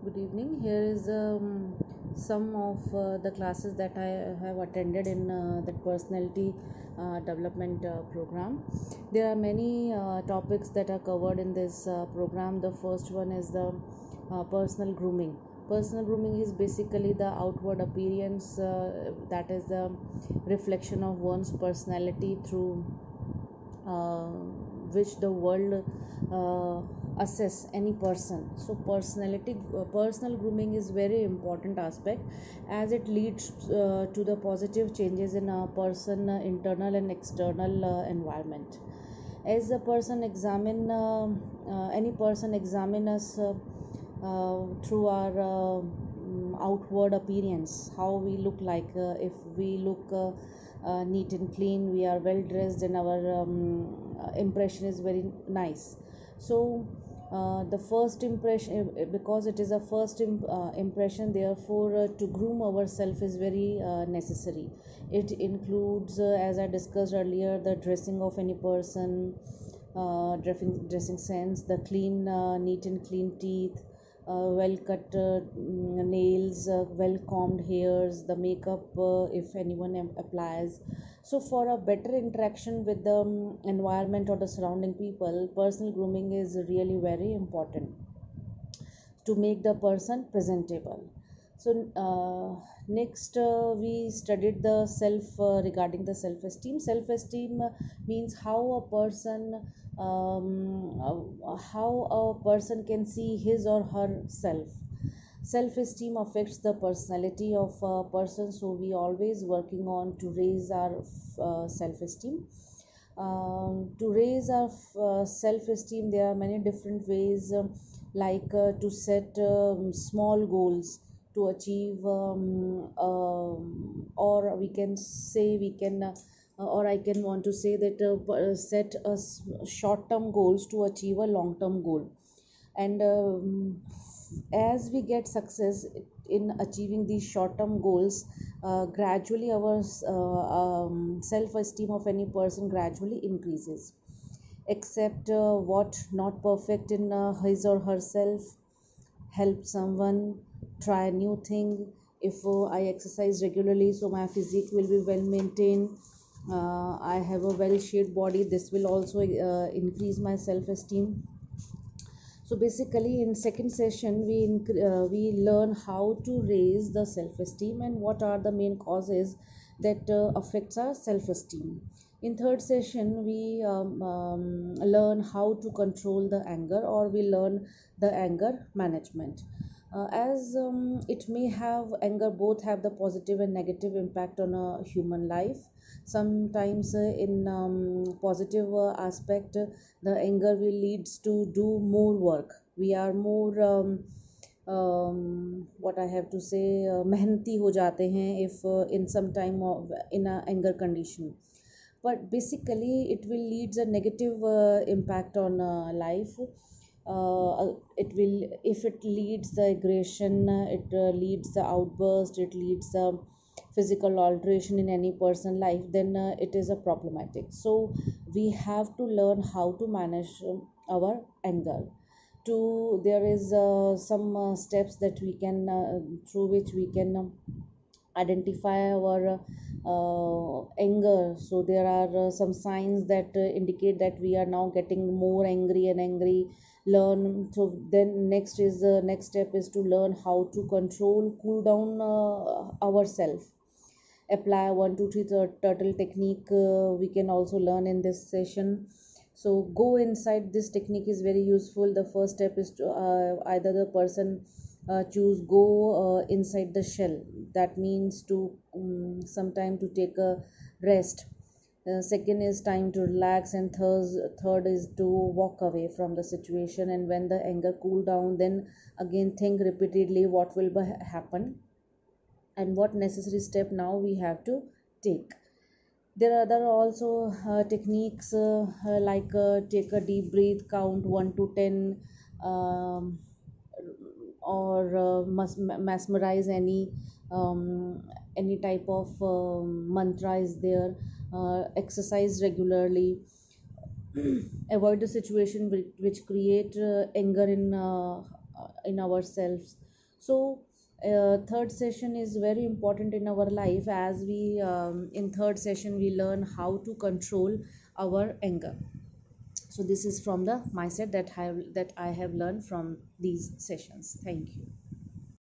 Good evening. Here is some of the classes that I have attended in the personality development program. There are many topics that are covered in this program. The first one is the personal grooming. Personal grooming is basically the outward appearance that is the reflection of one's personality through uh, which the world assess any person. So personal grooming is very important aspect as it leads to the positive changes in a person internal and external environment. As a person examine any person examine us through our outward appearance, how we look like. If we look neat and clean, we are well dressed, and our impression is very nice. So the first impression, because it is a first impression, therefore to groom ourselves is very necessary. It includes, as I discussed earlier, the dressing of any person, dressing sense, the clean, neat and clean teeth, well cut nails, well combed hairs, the makeup if anyone applies. So for a better interaction with the environment or the surrounding people, personal grooming is really very important to make the person presentable. So next we studied the self, regarding the self esteem. Self esteem means how a person can see his or her self. Self esteem affects the personality of a person, so we always working on to raise our self esteem. To raise our self esteem, there are many different ways, like to set small goals to achieve, or we can say we can or I can want to say that set a short term goals to achieve a long term goal. And as we get success in achieving these short term goals, gradually our self esteem of any person gradually increases. Accept what not perfect in his or herself, help someone, try a new thing. If I exercise regularly, so my physique will be well maintained. I have a well shaped body, this will also increase my self esteem. So basically, in second session, we learn how to raise the self-esteem and what are the main causes that affects our self-esteem. In third session, we learn how to control the anger, or we learn the anger management. As it may have anger both have the positive and negative impact on a human life. Sometimes in positive aspect, the anger will leads to do more work. We are more what I have to say, मेहनती हो जाते हैं if in some time of in a anger condition. But basically it will leads a negative impact on life. It will, if it leads the aggression, it leads the outburst, it leads the physical alteration in any person life, then it is a problematic. So we have to learn how to manage our anger. To There is some steps that we can through which we can identify our anger. So there are some signs that indicate that we are now getting more angry and angry. Learn. So then next step is to learn how to control, cool down ourselves. Apply 1 2 3 turtle technique, we can also learn in this session. So go inside, this technique is very useful. The first step is to either the person choose go inside the shell. That means to some time to take a rest. Second is time to relax, and third is to walk away from the situation. And when the anger cool down, then again think repeatedly what will happen and what necessary step now we have to take. There are other also techniques, like take a deep breath, count 1 to 10, um, or mesmerize any type of mantra is there. Exercise regularly. Avoid the situation which create anger in ourselves. So third session is very important in our life, as we in third session we learn how to control our anger. So this is from the mindset that I have learned from these sessions. Thank you.